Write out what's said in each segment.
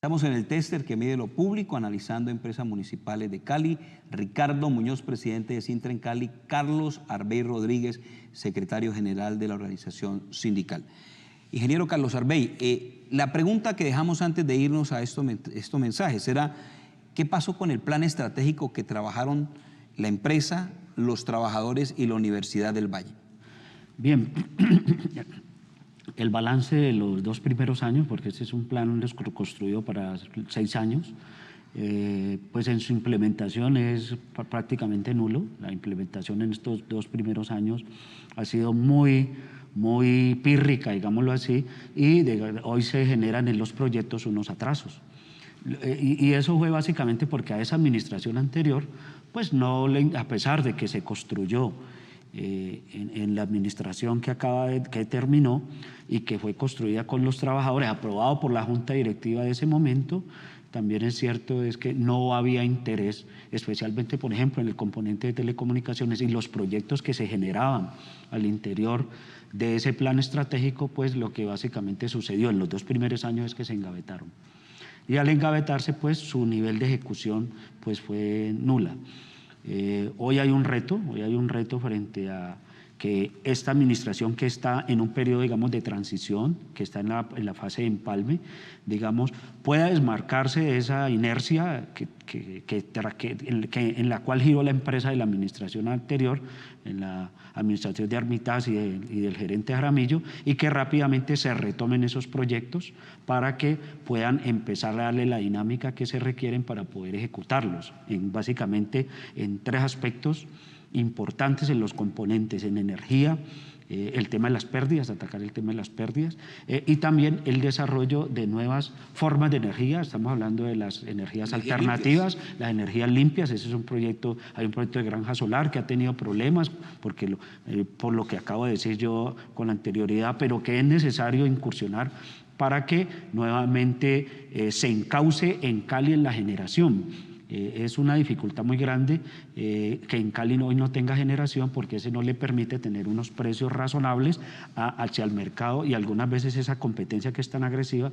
Estamos en el tester que mide lo público, analizando empresas municipales de Cali. Ricardo Muñoz, presidente de Sintra en Cali. Carlos Arbey Rodríguez, secretario general de la organización sindical. Ingeniero Carlos Arbey, la pregunta que dejamos antes de irnos a estos mensajes era: ¿qué pasó con el plan estratégico que trabajaron la empresa, los trabajadores y la Universidad del Valle? Bien, el balance de los 2 primeros años, porque este es un plan construido para 6 años, pues en su implementación es prácticamente nulo. La implementación en estos 2 primeros años ha sido muy pírrica, digámoslo así, y hoy se generan en los proyectos unos atrasos. Y eso fue básicamente porque a esa administración anterior, pues no a pesar de que se construyó en la administración que terminó y que fue construida con los trabajadores, aprobado por la junta directiva de ese momento, también es cierto es que no había interés, especialmente por ejemplo en el componente de telecomunicaciones y los proyectos que se generaban al interior de ese plan estratégico. Pues lo que básicamente sucedió en los 2 primeros años es que se engavetaron, y al engavetarse pues su nivel de ejecución pues fue nula. Hoy hay un reto frente a que esta administración, que está en un periodo, digamos, de transición, que está en la fase de empalme, digamos, pueda desmarcarse de esa inercia en la cual giró la empresa de la administración anterior, en la administración de Armitage y del gerente Jaramillo, y que rápidamente se retomen esos proyectos para que puedan empezar a darle la dinámica que se requieren para poder ejecutarlos, básicamente en 3 aspectos importantes en los componentes: en energía, el tema de las pérdidas, atacar el tema de las pérdidas, y también el desarrollo de nuevas formas de energía. Estamos hablando de las energías alternativas, las energías limpias. Ese es un proyecto, hay un proyecto de granja solar que ha tenido problemas porque por lo que acabo de decir yo con anterioridad, pero que es necesario incursionar para que nuevamente se encauce en Cali en la generación. Es una dificultad muy grande que en Cali hoy no tenga generación, porque ese no le permite tener unos precios razonables hacia el mercado, y algunas veces esa competencia que es tan agresiva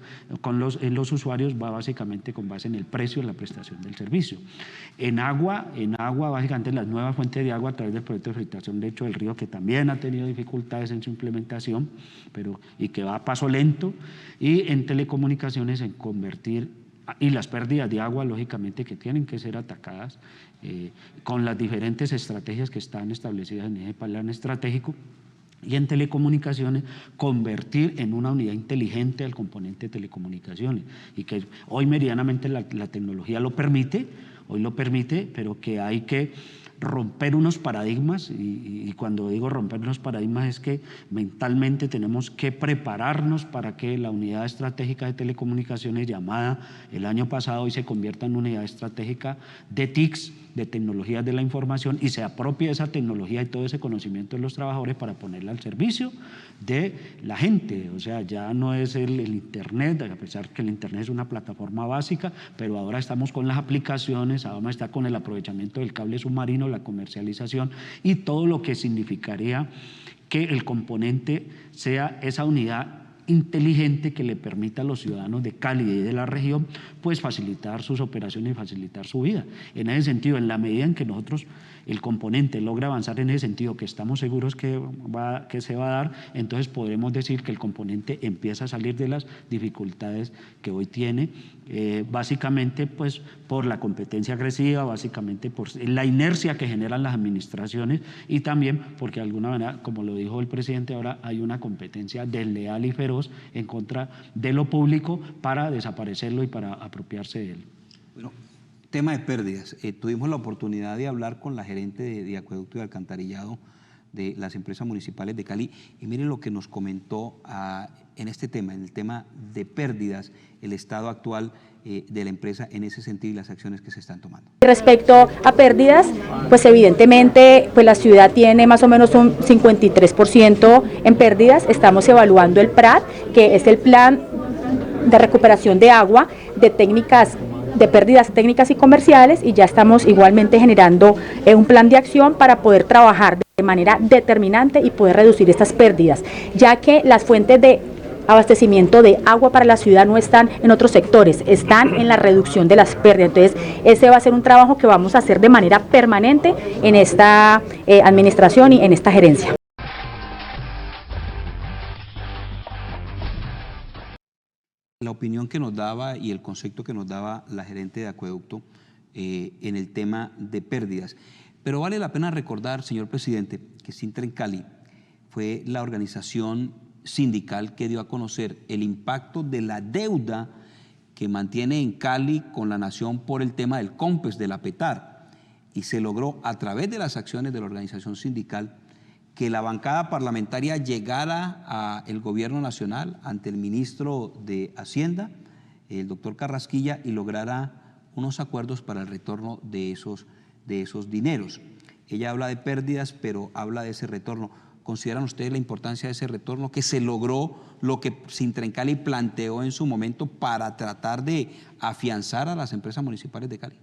en los usuarios va básicamente con base en el precio de la prestación del servicio. En agua, básicamente las nuevas fuentes de agua a través del proyecto de filtración de Lecho del Río, que también ha tenido dificultades en su implementación, y que va a paso lento, y en telecomunicaciones en convertir, y las pérdidas de agua, lógicamente, que tienen que ser atacadas con las diferentes estrategias que están establecidas en ese plan estratégico. Y en telecomunicaciones, convertir en una unidad inteligente al componente de telecomunicaciones, y que hoy medianamente la tecnología lo permite, pero que hay que romper unos paradigmas, y cuando digo romper unos paradigmas es que mentalmente tenemos que prepararnos para que la unidad estratégica de telecomunicaciones, llamada el año pasado, hoy se convierta en una unidad estratégica de TICs, de tecnologías de la información, y se apropie de esa tecnología y todo ese conocimiento de los trabajadores para ponerla al servicio de la gente. O sea, ya no es el Internet, a pesar que el Internet es una plataforma básica, pero ahora estamos con las aplicaciones, ahora está con el aprovechamiento del cable submarino, la comercialización y todo lo que significaría que el componente sea esa unidad inteligente que le permita a los ciudadanos de Cali y de la región pues facilitar sus operaciones y facilitar su vida. En ese sentido, en la medida en que nosotros, el componente, logra avanzar en ese sentido, que estamos seguros que se va a dar, entonces podremos decir que el componente empieza a salir de las dificultades que hoy tiene, básicamente pues por la competencia agresiva, básicamente por la inercia que generan las administraciones, y también porque de alguna manera, como lo dijo el presidente, ahora hay una competencia desleal y feroz en contra de lo público para desaparecerlo y para apropiarse de él. Bueno, tema de pérdidas. Tuvimos la oportunidad de hablar con la gerente de acueducto y alcantarillado de las empresas municipales de Cali, y miren lo que nos comentó en este tema, en el tema de pérdidas, el estado actual de la empresa en ese sentido y las acciones que se están tomando. Respecto a pérdidas, pues evidentemente pues la ciudad tiene más o menos un 53% en pérdidas. Estamos evaluando el PRAT, que es el Plan de Recuperación de Agua, de pérdidas técnicas y comerciales, y ya estamos igualmente generando un plan de acción para poder trabajar de manera determinante y poder reducir estas pérdidas, ya que las fuentes de abastecimiento de agua para la ciudad no están en otros sectores, están en la reducción de las pérdidas. Entonces, ese va a ser un trabajo que vamos a hacer de manera permanente en esta administración y en esta gerencia. La opinión que nos daba y el concepto que nos daba la gerente de acueducto en el tema de pérdidas. Pero vale la pena recordar, señor presidente, que Sintrencali fue la organización sindical que dio a conocer el impacto de la deuda que mantiene en Cali con la nación por el tema del COMPES, de la PETAR, y se logró a través de las acciones de la organización sindical que la bancada parlamentaria llegara al gobierno nacional ante el ministro de Hacienda, el doctor Carrasquilla, y lograra unos acuerdos para el retorno de esos dineros. Ella habla de pérdidas, pero habla de ese retorno. ¿Consideran ustedes la importancia de ese retorno, que se logró lo que Sintrencali planteó en su momento para tratar de afianzar a las empresas municipales de Cali?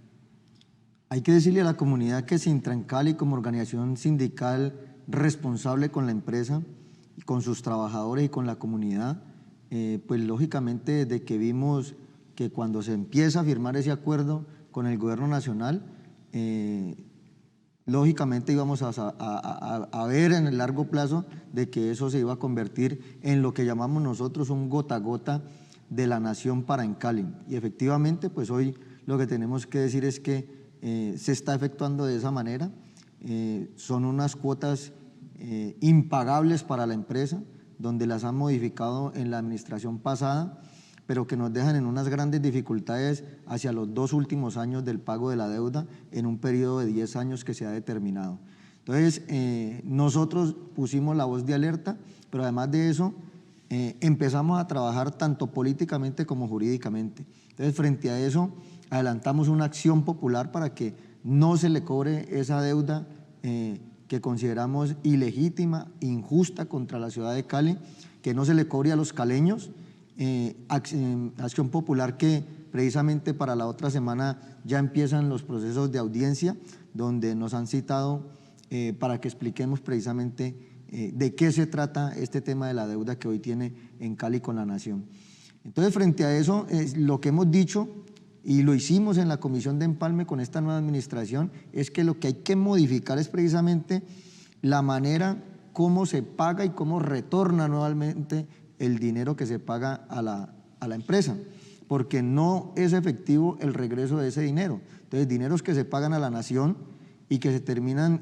Hay que decirle a la comunidad que Sintrencali, como organización sindical responsable con la empresa, con sus trabajadores y con la comunidad, pues lógicamente desde que vimos que cuando se empieza a firmar ese acuerdo con el gobierno nacional, lógicamente íbamos a ver en el largo plazo de que eso se iba a convertir en lo que llamamos nosotros un gota a gota de la nación para en Cali. Y efectivamente, pues hoy lo que tenemos que decir es que se está efectuando de esa manera. Son unas cuotas impagables para la empresa, donde las han modificado en la administración pasada, pero que nos dejan en unas grandes dificultades hacia los 2 últimos años del pago de la deuda en un periodo de 10 años que se ha determinado. Entonces, nosotros pusimos la voz de alerta, pero además de eso, empezamos a trabajar tanto políticamente como jurídicamente. Entonces, frente a eso, adelantamos una acción popular para que no se le cobre esa deuda que consideramos ilegítima, injusta contra la ciudad de Cali, que no se le cobre a los caleños. Acción popular que precisamente para la otra semana ya empiezan los procesos de audiencia, donde nos han citado para que expliquemos precisamente de qué se trata este tema de la deuda que hoy tiene en Cali con la nación. Entonces, frente a eso, lo que hemos dicho y lo hicimos en la Comisión de Empalme con esta nueva administración, es que lo que hay que modificar es precisamente la manera cómo se paga y cómo retorna nuevamente el dinero que se paga a la empresa, porque no es efectivo el regreso de ese dinero. Entonces, dineros que se pagan a la nación y que se terminan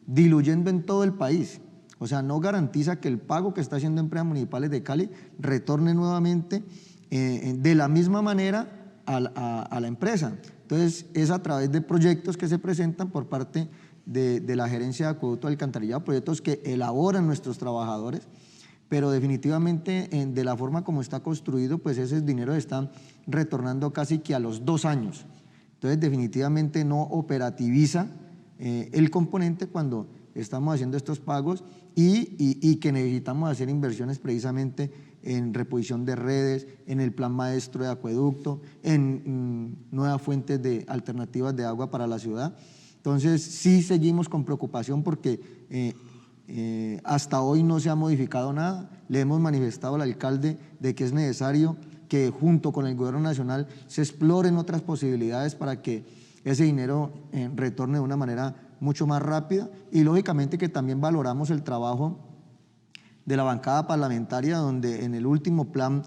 diluyendo en todo el país. O sea, no garantiza que el pago que está haciendo Empresas Municipales de Cali retorne nuevamente de la misma manera a la empresa. Entonces, es a través de proyectos que se presentan por parte de la Gerencia de Acueducto y Alcantarillado, proyectos que elaboran nuestros trabajadores, pero definitivamente de la forma como está construido, pues ese dinero está retornando casi que a los 2 años. Entonces, definitivamente no operativiza el componente cuando estamos haciendo estos pagos y que necesitamos hacer inversiones precisamente en reposición de redes, en el plan maestro de acueducto, en nuevas fuentes de alternativas de agua para la ciudad. Entonces, sí seguimos con preocupación porque hasta hoy no se ha modificado nada. Le hemos manifestado al alcalde de que es necesario que junto con el gobierno nacional se exploren otras posibilidades para que ese dinero retorne de una manera mucho más rápida, y lógicamente que también valoramos el trabajo de la bancada parlamentaria, donde en el último plan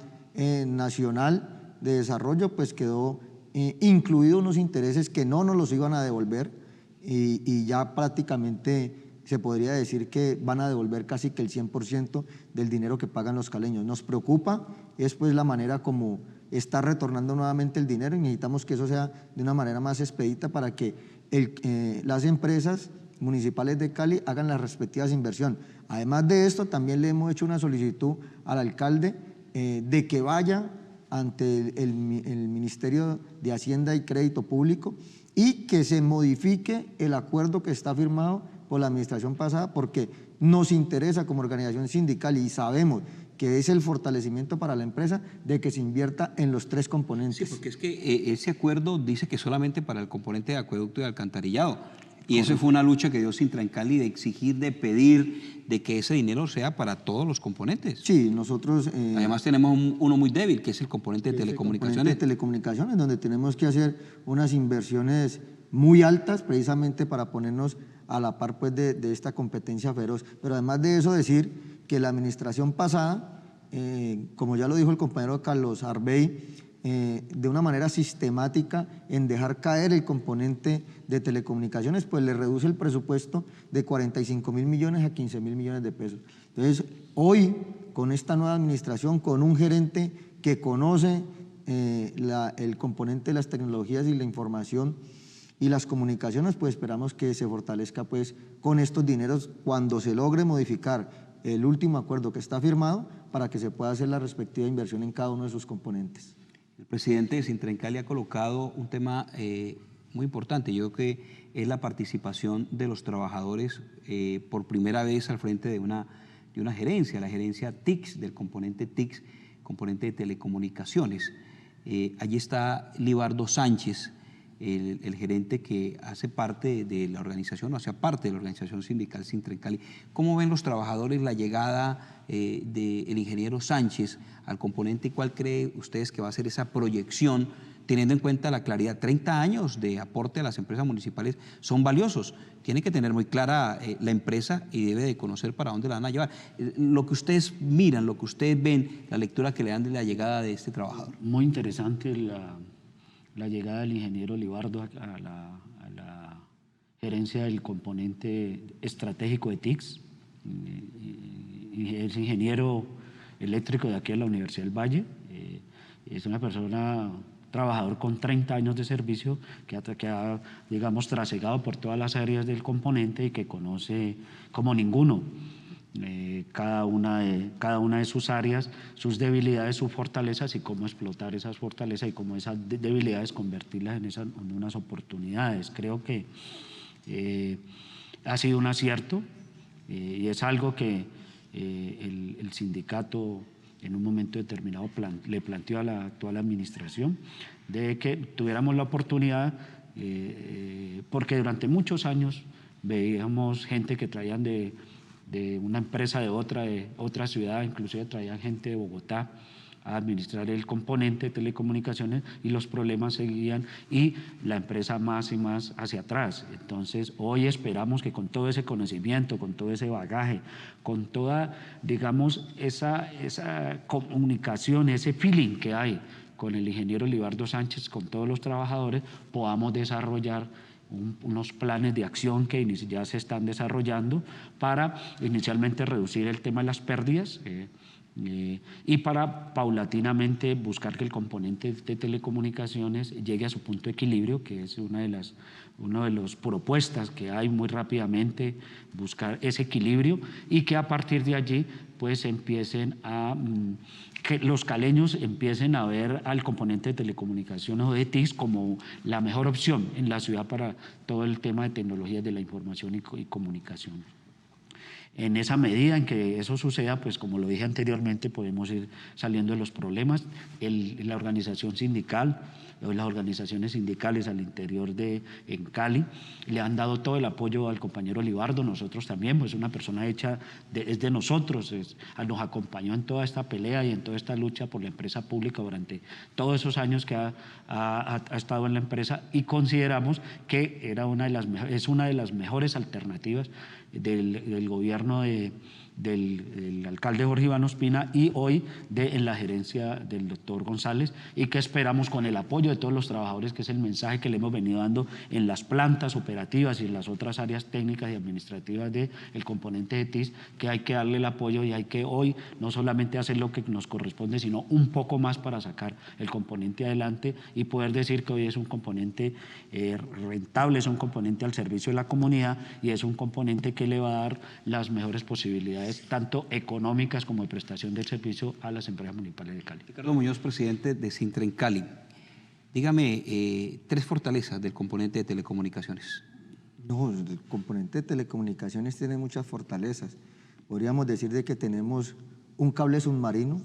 nacional de desarrollo pues quedó incluido unos intereses que no nos los iban a devolver, y ya prácticamente se podría decir que van a devolver casi que el 100% del dinero que pagan los caleños. Nos preocupa es pues la manera como está retornando nuevamente el dinero, y necesitamos que eso sea de una manera más expedita para que las empresas municipales de Cali hagan las respectivas inversiones. Además de esto, también le hemos hecho una solicitud al alcalde de que vaya ante el Ministerio de Hacienda y Crédito Público y que se modifique el acuerdo que está firmado por la administración pasada, porque nos interesa como organización sindical y sabemos que es el fortalecimiento para la empresa de que se invierta en los 3 componentes. Sí, porque es que ese acuerdo dice que solamente para el componente de acueducto y alcantarillado. Y eso fue una lucha que dio Sintra en Cali de exigir, de pedir, de que ese dinero sea para todos los componentes. Sí, nosotros... Además tenemos uno muy débil, que es el componente de telecomunicaciones. El componente de telecomunicaciones, donde tenemos que hacer unas inversiones muy altas precisamente para ponernos a la par pues, de esta competencia feroz. Pero además de eso, decir que la administración pasada, como ya lo dijo el compañero Carlos Arbey, de una manera sistemática en dejar caer el componente de telecomunicaciones, pues le reduce el presupuesto de 45.000 millones a 15.000 millones de pesos. Entonces, hoy, con esta nueva administración, con un gerente que conoce el componente de las tecnologías y la información y las comunicaciones, pues esperamos que se fortalezca pues, con estos dineros cuando se logre modificar el último acuerdo que está firmado para que se pueda hacer la respectiva inversión en cada uno de sus componentes. El presidente de Sintra en Cali ha colocado un tema muy importante. Yo creo que es la participación de los trabajadores por primera vez al frente de una gerencia, la gerencia TICS, del componente TICS, componente de telecomunicaciones. Allí está Libardo Sánchez, el gerente que hace parte de la organización, o hacía parte de la organización sindical Sintra en Cali. ¿Cómo ven los trabajadores la llegada del ingeniero Sánchez al componente y cuál cree ustedes que va a ser esa proyección, teniendo en cuenta la claridad? 30 años de aporte a las empresas municipales son valiosos. Tiene que tener muy clara la empresa y debe de conocer para dónde la van a llevar. Lo que ustedes miran, lo que ustedes ven, la lectura que le dan de la llegada de este trabajador. Muy interesante la llegada del ingeniero Libardo a la gerencia del componente estratégico de TICS. Es ingeniero eléctrico de aquí de la Universidad del Valle. Es una persona trabajador con 30 años de servicio que ha, digamos, trasegado por todas las áreas del componente y que conoce como ninguno cada una de sus áreas, sus debilidades, sus fortalezas y cómo explotar esas fortalezas y cómo esas debilidades convertirlas en unas oportunidades. Creo que ha sido un acierto y es algo que el sindicato en un momento determinado le planteó a la actual administración de que tuviéramos la oportunidad, porque durante muchos años veíamos gente que traían de una empresa de otra ciudad, inclusive traían gente de Bogotá a administrar el componente de telecomunicaciones y los problemas seguían y la empresa más y más hacia atrás. Entonces hoy esperamos que con todo ese conocimiento, con todo ese bagaje, con toda, digamos, esa comunicación, ese feeling que hay con el ingeniero Libardo Sánchez, con todos los trabajadores, podamos desarrollar unos planes de acción que ya se están desarrollando para inicialmente reducir el tema de las pérdidas y para paulatinamente buscar que el componente de telecomunicaciones llegue a su punto de equilibrio, que es una de las propuestas que hay muy rápidamente, buscar ese equilibrio y que a partir de allí pues que los caleños empiecen a ver al componente de telecomunicaciones o de TICS como la mejor opción en la ciudad para todo el tema de tecnologías de la información y comunicación. En esa medida en que eso suceda, pues como lo dije anteriormente, podemos ir saliendo de los problemas. La organización sindical, las organizaciones sindicales al interior en Cali, le han dado todo el apoyo al compañero Libardo, nosotros también, pues una persona es de nosotros, nos acompañó en toda esta pelea y en toda esta lucha por la empresa pública durante todos esos años que ha estado en la empresa y consideramos que es una de las mejores alternativas del gobierno del alcalde Jorge Iván Ospina y hoy en la gerencia del doctor González y que esperamos con el apoyo de todos los trabajadores, que es el mensaje que le hemos venido dando en las plantas operativas y en las otras áreas técnicas y administrativas del componente de TICS, que hay que darle el apoyo y hay que hoy no solamente hacer lo que nos corresponde, sino un poco más para sacar el componente adelante y poder decir que hoy es un componente rentable, es un componente al servicio de la comunidad y es un componente que le va a dar las mejores posibilidades tanto económicas como de prestación del servicio a las empresas municipales de Cali. Ricardo Muñoz, presidente de Sintra en Cali. Dígame 3 fortalezas del componente de telecomunicaciones. No, el componente de telecomunicaciones tiene muchas fortalezas. Podríamos decir de que tenemos un cable submarino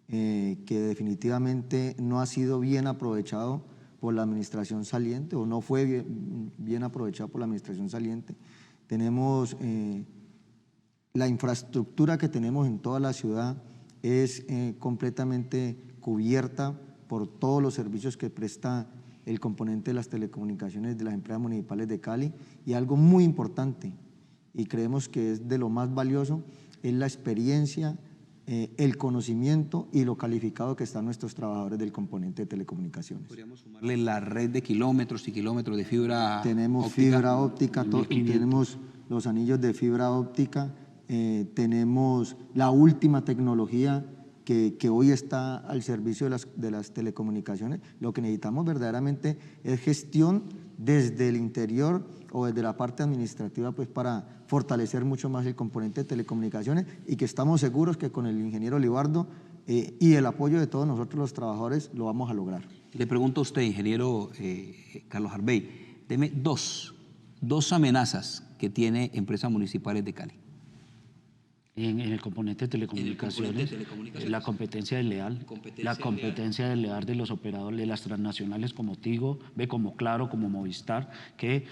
que definitivamente no ha sido bien aprovechado por la administración saliente o no fue bien aprovechado por la administración saliente. Tenemos la infraestructura que tenemos en toda la ciudad es completamente cubierta por todos los servicios que presta el componente de las telecomunicaciones de las empresas municipales de Cali, y algo muy importante y creemos que es de lo más valioso es la experiencia, el conocimiento y lo calificado que están nuestros trabajadores del componente de telecomunicaciones. Podríamos sumarle la red de kilómetros y kilómetros de fibra tenemos óptica. Fibra óptica, tenemos los anillos de fibra óptica, tenemos la última tecnología que hoy está al servicio de las telecomunicaciones. Lo que necesitamos verdaderamente es gestión desde el interior o desde la parte administrativa, pues para fortalecer mucho más el componente de telecomunicaciones, y que estamos seguros que con el ingeniero Libardo y el apoyo de todos nosotros los trabajadores lo vamos a lograr. Le pregunto a usted, ingeniero Carlos Arbey, deme dos amenazas que tiene Empresas Municipales de Cali. En el componente de telecomunicaciones, la competencia desleal, la competencia desleal de los operadores de las transnacionales como Tigo, como Claro, como Movistar, que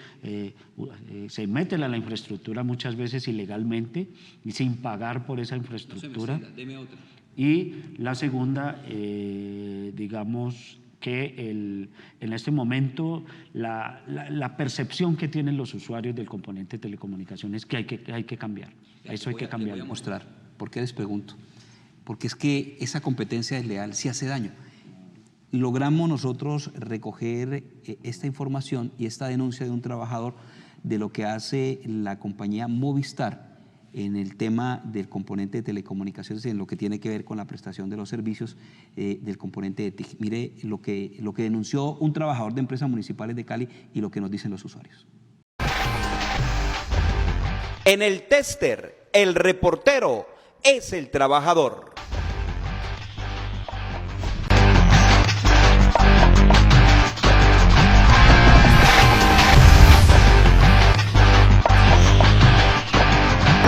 se meten a la infraestructura muchas veces ilegalmente y sin pagar por esa infraestructura. No se me siga, deme otra. Y la segunda, digamos que en este momento la percepción que tienen los usuarios del componente de telecomunicaciones que hay que cambiar. Eso hay que cambiar. Le voy a mostrar. ¿Por qué les pregunto? Porque es que esa competencia desleal sí hace daño. Logramos nosotros recoger esta información y esta denuncia de un trabajador de lo que hace la compañía Movistar en el tema del componente de telecomunicaciones, en lo que tiene que ver con la prestación de los servicios del componente de TIC. Mire lo que denunció un trabajador de Empresas Municipales de Cali y lo que nos dicen los usuarios. En el tester, el reportero es el trabajador.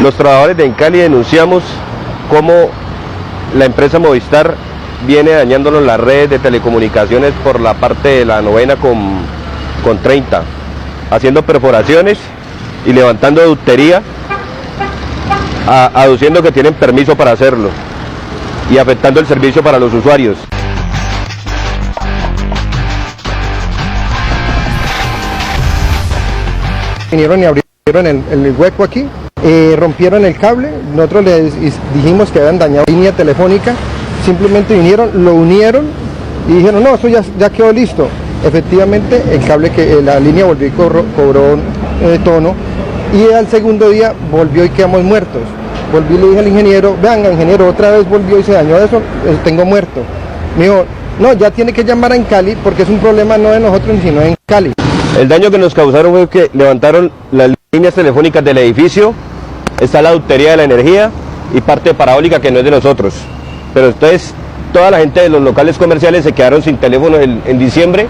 Los trabajadores de Encali denunciamos cómo la empresa Movistar viene dañándonos las redes de telecomunicaciones por la parte de la novena con 30, haciendo perforaciones y levantando ductería, aduciendo que tienen permiso para hacerlo y afectando el servicio para los usuarios. Vinieron y abrieron el hueco aquí, rompieron el cable, nosotros les dijimos que habían dañado la línea telefónica, simplemente vinieron, lo unieron y dijeron no, eso ya quedó listo. Efectivamente el cable, la línea volvió y cobró tono, y al segundo día volvió y quedamos muertos. Volví y le dije al ingeniero, venga ingeniero, otra vez volvió y se dañó eso, tengo muerto. Me dijo, no, ya tiene que llamar a Encali porque es un problema no de nosotros sino de Encali. El daño que nos causaron fue que levantaron las líneas telefónicas del edificio, está la ductería de la energía y parte parabólica que no es de nosotros. Pero entonces toda la gente de los locales comerciales se quedaron sin teléfono en diciembre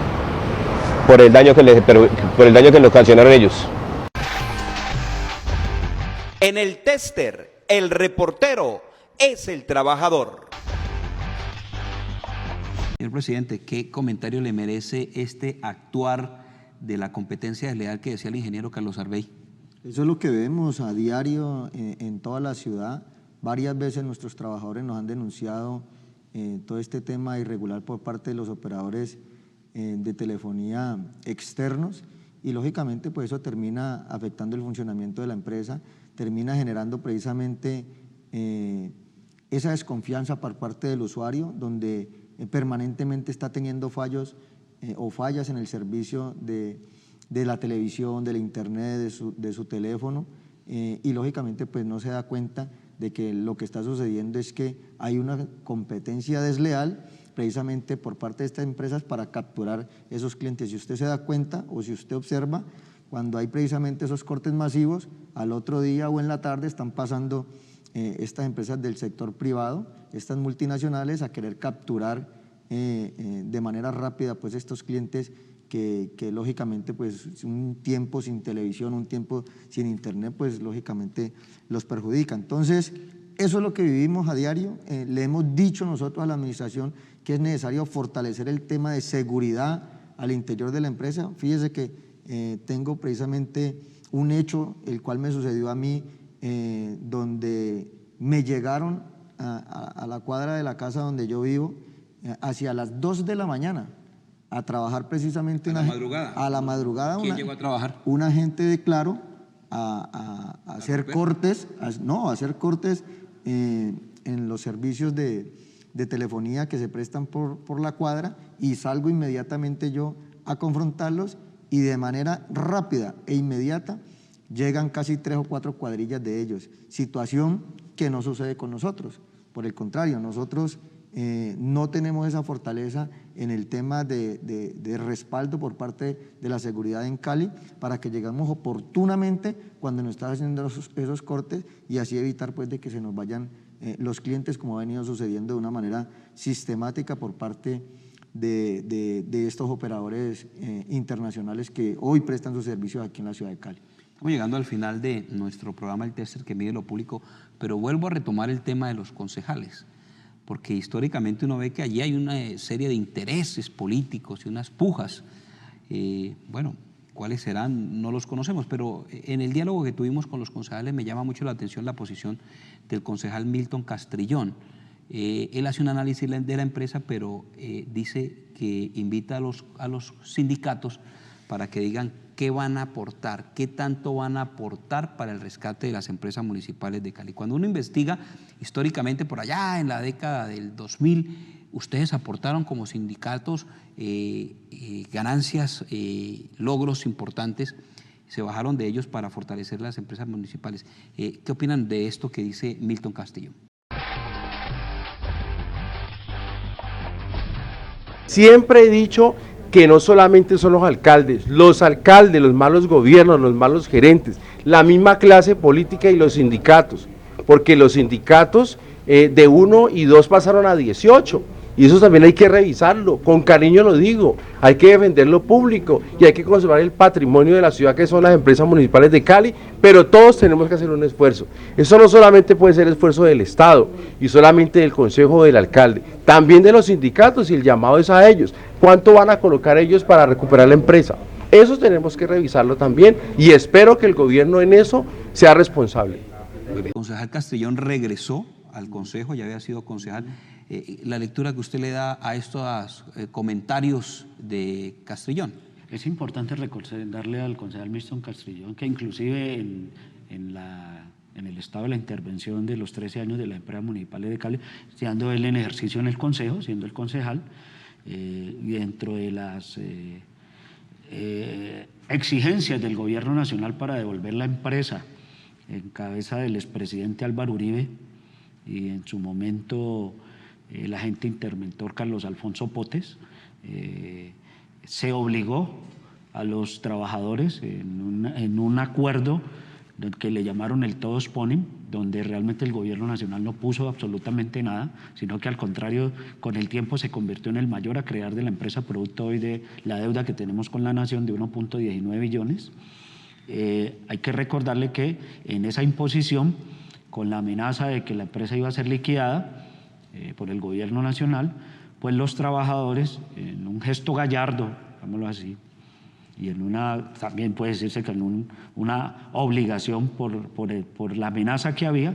por el daño que le ocasionaron ellos. En el tester, el reportero es el trabajador. Señor presidente, ¿qué comentario le merece este actuar de la competencia desleal que decía el ingeniero Carlos Arbey? Eso es lo que vemos a diario en toda la ciudad. Varias veces nuestros trabajadores nos han denunciado todo este tema irregular por parte de los operadores de telefonía externos, y lógicamente pues eso termina afectando el funcionamiento de la empresa, termina generando precisamente esa desconfianza por parte del usuario, donde permanentemente está teniendo fallos o fallas en el servicio de la televisión, del internet, de su teléfono, y lógicamente pues no se da cuenta de que lo que está sucediendo es que hay una competencia desleal precisamente por parte de estas empresas para capturar esos clientes. Si usted se da cuenta o si usted observa, cuando hay precisamente esos cortes masivos, al otro día o en la tarde están pasando estas empresas del sector privado, estas multinacionales, a querer capturar de manera rápida pues estos clientes que lógicamente pues un tiempo sin televisión, un tiempo sin internet pues lógicamente los perjudica. Entonces eso es lo que vivimos a diario. Le hemos dicho nosotros a la administración que es necesario fortalecer el tema de seguridad al interior de la empresa. Fíjese que tengo precisamente un hecho, el cual me sucedió a mí, donde me llegaron a la cuadra de la casa donde yo vivo, hacia las 2 de la mañana, a trabajar precisamente ¿A la madrugada? A la madrugada. ¿Quién llegó a trabajar? Un agente de Claro a hacer cortes, a hacer cortes en los servicios de telefonía que se prestan por la cuadra, y salgo inmediatamente yo a confrontarlos, y de manera rápida e inmediata llegan casi 3 o 4 cuadrillas de ellos, situación que no sucede con nosotros. Por el contrario, nosotros no tenemos esa fortaleza en el tema de respaldo por parte de la seguridad en Cali, para que lleguemos oportunamente cuando nos están haciendo esos cortes, y así evitar pues de que se nos vayan los clientes, como ha venido sucediendo de una manera sistemática por parte de estos operadores internacionales que hoy prestan sus servicios aquí en la ciudad de Cali. Estamos llegando al final de nuestro programa El Tester que mide lo público, pero vuelvo a retomar el tema de los concejales, porque históricamente uno ve que allí hay una serie de intereses políticos y unas pujas. Bueno, cuáles serán no los conocemos, pero en el diálogo que tuvimos con los concejales me llama mucho la atención la posición del concejal Milton Castrillón. Él hace un análisis de la empresa, pero dice que invita a los sindicatos para que digan qué van a aportar, qué tanto van a aportar para el rescate de las empresas municipales de Cali. Cuando uno investiga históricamente por allá en la década del 2000, ustedes aportaron como sindicatos ganancias, logros importantes, se bajaron de ellos para fortalecer las empresas municipales. ¿Qué opinan de esto que dice Milton Castillo? Siempre he dicho que no solamente son los alcaldes, los malos gobiernos, los malos gerentes, la misma clase política y los sindicatos, porque los sindicatos de 1 y 2 pasaron a 18, y eso también hay que revisarlo, con cariño lo digo, hay que defender lo público y hay que conservar el patrimonio de la ciudad, que son las empresas municipales de Cali, pero todos tenemos que hacer un esfuerzo. Eso no solamente puede ser esfuerzo del Estado y solamente del Consejo del Alcalde, también de los sindicatos, y el llamado es a ellos. ¿Cuánto van a colocar ellos para recuperar la empresa? Eso tenemos que revisarlo también, y espero que el gobierno en eso sea responsable. El concejal Castrillón regresó al consejo, ya había sido concejal. La lectura que usted le da a estos comentarios de Castrillón. Es importante recordarle al concejal Milton Castrillón que inclusive en el estado de la intervención de los 13 años de la empresa municipal de Cali, siendo él en ejercicio en el consejo, siendo el concejal, y dentro de las exigencias del gobierno nacional para devolver la empresa en cabeza del expresidente Álvaro Uribe, y en su momento el agente interventor Carlos Alfonso Potes, se obligó a los trabajadores en un acuerdo que le llamaron el todos ponen, donde realmente el gobierno nacional no puso absolutamente nada, sino que al contrario, con el tiempo se convirtió en el mayor acreedor de la empresa, producto hoy de la deuda que tenemos con la nación de 1.19 billones. Hay que recordarle que en esa imposición, con la amenaza de que la empresa iba a ser liquidada por el gobierno nacional, pues los trabajadores, en un gesto gallardo, digámoslo así, y también puede decirse que en una obligación por la amenaza que había,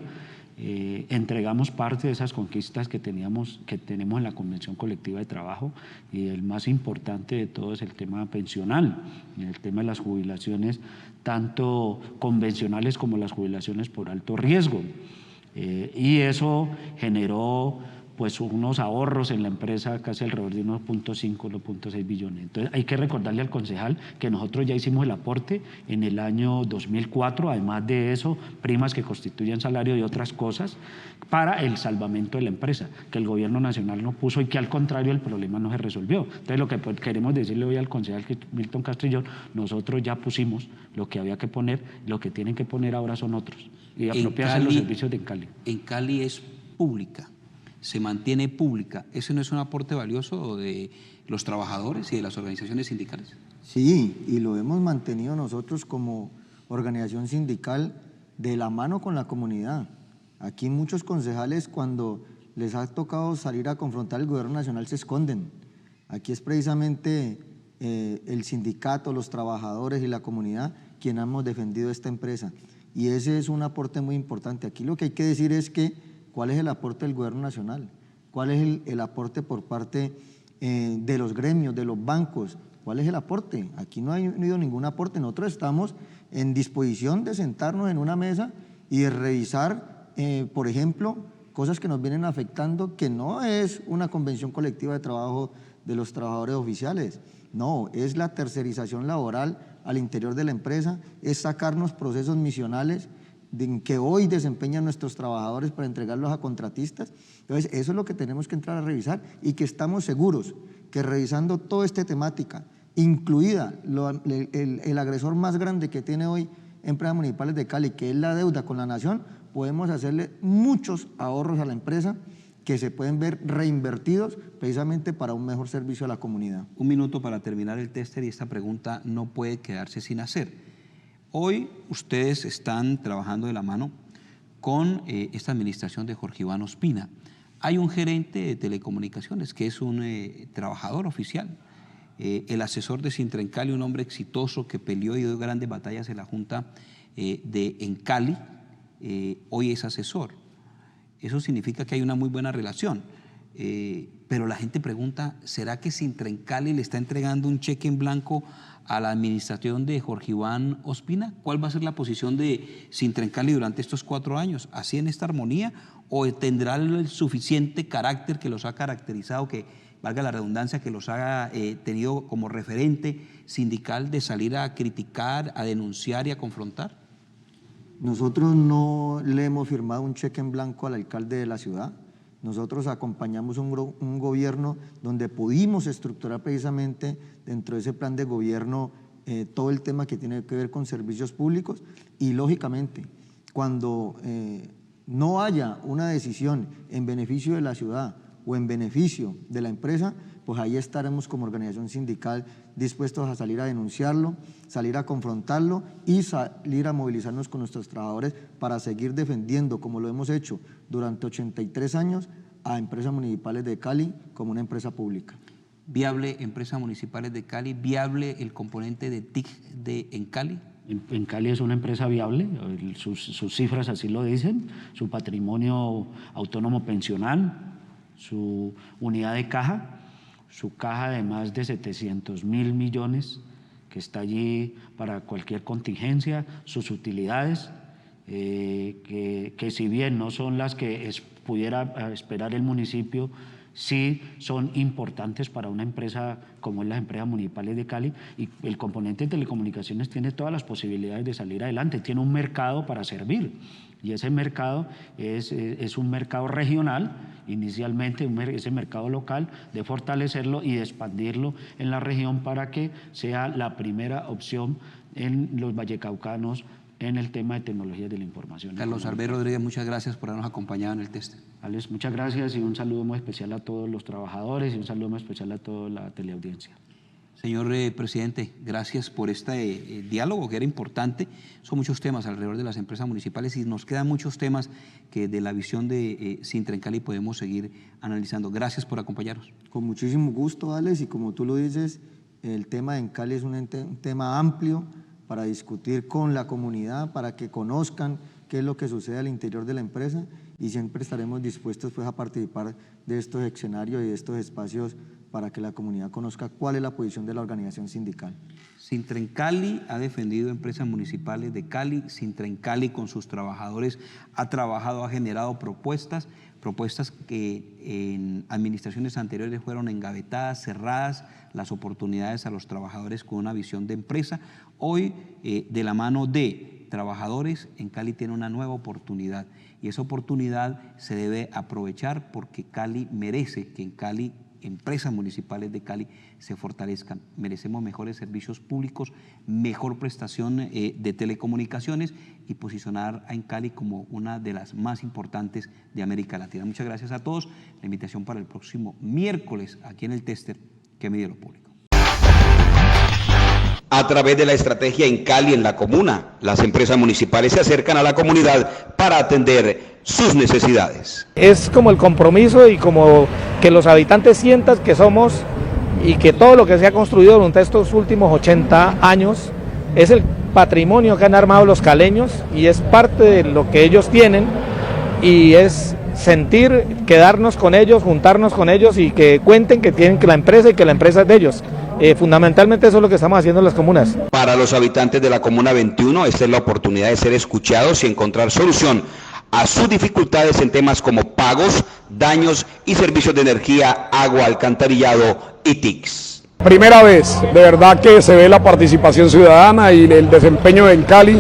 entregamos parte de esas conquistas que tenemos en la Convención Colectiva de Trabajo, y el más importante de todo es el tema pensional, el tema de las jubilaciones, tanto convencionales como las jubilaciones por alto riesgo. Y eso generó pues unos ahorros en la empresa casi alrededor de 1.5, 1.6 billones. Entonces hay que recordarle al concejal que nosotros ya hicimos el aporte en el año 2004, además de eso, primas que constituyen salario y otras cosas, para el salvamento de la empresa, que el gobierno nacional no puso y que al contrario el problema no se resolvió. Entonces lo que queremos decirle hoy al concejal Milton Castrillón, nosotros ya pusimos lo que había que poner, lo que tienen que poner ahora son otros, y apropiarse de los servicios de Cali. En Cali es pública, se mantiene pública. ¿Ese no es un aporte valioso de los trabajadores y de las organizaciones sindicales? Sí, y lo hemos mantenido nosotros como organización sindical de la mano con la comunidad. Aquí muchos concejales, cuando les ha tocado salir a confrontar al gobierno nacional, se esconden. Aquí es precisamente el sindicato, los trabajadores y la comunidad quienes hemos defendido esta empresa. Y ese es un aporte muy importante. Aquí lo que hay que decir es que cuál es el aporte del gobierno nacional, cuál es el aporte por parte de los gremios, de los bancos, cuál es el aporte. Aquí no ha habido ningún aporte. Nosotros estamos en disposición de sentarnos en una mesa y de revisar, por ejemplo, cosas que nos vienen afectando, que no es una convención colectiva de trabajo de los trabajadores oficiales, no, es la tercerización laboral al interior de la empresa, es sacarnos procesos misionales que hoy desempeñan nuestros trabajadores para entregarlos a contratistas. Entonces, eso es lo que tenemos que entrar a revisar y que estamos seguros que revisando toda esta temática, incluida el agresor más grande que tiene hoy Empresas Municipales de Cali, que es la deuda con la nación, podemos hacerle muchos ahorros a la empresa que se pueden ver reinvertidos precisamente para un mejor servicio a la comunidad. Un minuto para terminar el tester y esta pregunta no puede quedarse sin hacer. Hoy ustedes están trabajando de la mano con esta administración de Jorge Iván Ospina. Hay un gerente de telecomunicaciones que es un trabajador oficial, el asesor de Sintra en Cali, un hombre exitoso que peleó y dio grandes batallas en la Junta en Cali, hoy es asesor. Eso significa que hay una muy buena relación. Pero la gente pregunta, ¿será que Sintra en Cali le está entregando un cheque en blanco a la administración de Jorge Iván Ospina? ¿Cuál va a ser la posición de Sintra en Cali durante estos 4 años? ¿Así en esta armonía? ¿O tendrá el suficiente carácter que los ha caracterizado, que valga la redundancia, que los ha tenido como referente sindical de salir a criticar, a denunciar y a confrontar? Nosotros no le hemos firmado un cheque en blanco al alcalde de la ciudad. Nosotros acompañamos un gobierno donde pudimos estructurar precisamente dentro de ese plan de gobierno todo el tema que tiene que ver con servicios públicos y lógicamente cuando no haya una decisión en beneficio de la ciudad o en beneficio de la empresa, pues ahí estaremos como organización sindical dispuestos a salir a denunciarlo, salir a confrontarlo y salir a movilizarnos con nuestros trabajadores para seguir defendiendo, como lo hemos hecho durante 83 años, a Empresas Municipales de Cali como una empresa pública. ¿Viable Empresas Municipales de Cali? ¿Viable el componente de TIC en Cali? En Cali es una empresa viable, sus cifras así lo dicen, su patrimonio autónomo pensional, su unidad de caja, su caja de más de 700.000 millones que está allí para cualquier contingencia, sus utilidades, que si bien no son las que pudiera esperar el municipio, sí son importantes para una empresa como es las Empresas Municipales de Cali, y el componente de telecomunicaciones tiene todas las posibilidades de salir adelante, tiene un mercado para servir y ese mercado es un mercado regional, inicialmente ese mercado local, de fortalecerlo y de expandirlo en la región para que sea la primera opción en los vallecaucanos en el tema de tecnologías de la información. Carlos Arber Rodríguez, muchas gracias por habernos acompañado en el test. Alex, muchas gracias y un saludo muy especial a todos los trabajadores y un saludo muy especial a toda la teleaudiencia. Señor presidente, gracias por este diálogo que era importante. Son muchos temas alrededor de las empresas municipales y nos quedan muchos temas que de la visión de Sintra en Cali podemos seguir analizando. Gracias por acompañarnos. Con muchísimo gusto, Alex, y como tú lo dices, el tema en Cali es un tema amplio para discutir con la comunidad, para que conozcan qué es lo que sucede al interior de la empresa y siempre estaremos dispuestos pues, a participar de estos escenarios y de estos espacios para que la comunidad conozca cuál es la posición de la organización sindical. Sintra en Cali ha defendido Empresas Municipales de Cali, Sintra en Cali con sus trabajadores ha trabajado, ha generado propuestas que en administraciones anteriores fueron engavetadas, cerradas, las oportunidades a los trabajadores con una visión de empresa. Hoy, de la mano de trabajadores, en Cali tiene una nueva oportunidad y esa oportunidad se debe aprovechar porque Cali merece que en Cali Empresas Municipales de Cali se fortalezcan. Merecemos mejores servicios públicos, mejor prestación de telecomunicaciones y posicionar a Cali como una de las más importantes de América Latina. Muchas gracias a todos. La invitación para el próximo miércoles aquí en el Tester que mide lo público. A través de la estrategia en Cali, en la comuna, las empresas municipales se acercan a la comunidad para atender sus necesidades. Es como el compromiso y como que los habitantes sientan que somos y que todo lo que se ha construido durante estos últimos 80 años es el patrimonio que han armado los caleños y es parte de lo que ellos tienen, y es sentir, quedarnos con ellos, juntarnos con ellos y que cuenten que tienen que la empresa y que la empresa es de ellos. Fundamentalmente eso es lo que estamos haciendo en las comunas. Para los habitantes de la Comuna 21, esta es la oportunidad de ser escuchados y encontrar solución a sus dificultades en temas como pagos, daños y servicios de energía, agua, alcantarillado y TICs. Primera vez, de verdad que se ve la participación ciudadana y el desempeño en Cali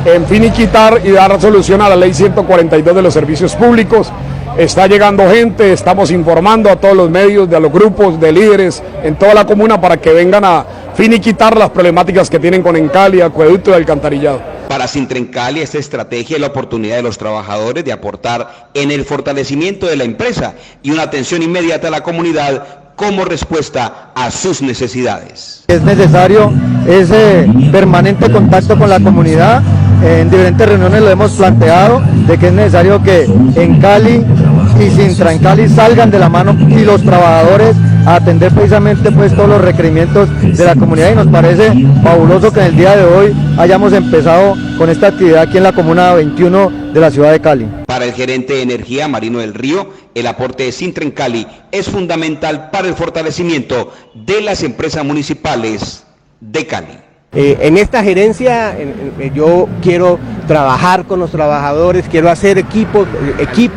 en finiquitar y dar solución a la ley 142 de los servicios públicos. Está llegando gente, estamos informando a todos los medios, a los grupos de líderes en toda la comuna para que vengan a finiquitar las problemáticas que tienen con Encali, acueducto y alcantarillado. Para Sintrencali, esta estrategia es la oportunidad de los trabajadores de aportar en el fortalecimiento de la empresa y una atención inmediata a la comunidad como respuesta a sus necesidades. Es necesario ese permanente contacto con la comunidad. En diferentes reuniones lo hemos planteado de que es necesario que Encali y Sintrencali salgan de la mano y los trabajadores a atender precisamente pues todos los requerimientos de la comunidad, y nos parece fabuloso que en el día de hoy hayamos empezado con esta actividad aquí en la Comuna 21 de la ciudad de Cali. Para el gerente de energía, Marino del Río, el aporte de Sintrencali es fundamental para el fortalecimiento de las empresas municipales de Cali. En esta gerencia yo quiero trabajar con los trabajadores, quiero hacer equipo,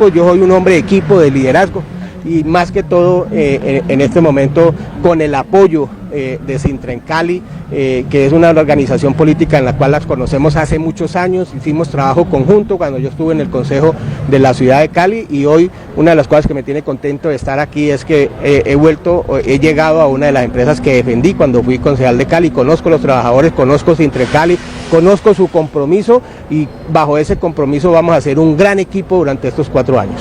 yo soy un hombre de equipo, de liderazgo, y más que todo en este momento con el apoyo de Sintrencali, que es una organización política en la cual las conocemos hace muchos años, hicimos trabajo conjunto cuando yo estuve en el Consejo de la ciudad de Cali, y hoy una de las cosas que me tiene contento de estar aquí es que he llegado a una de las empresas que defendí cuando fui concejal de Cali. Conozco los trabajadores, conozco Sintrencali, conozco su compromiso, y bajo ese compromiso vamos a hacer un gran equipo durante estos 4 años.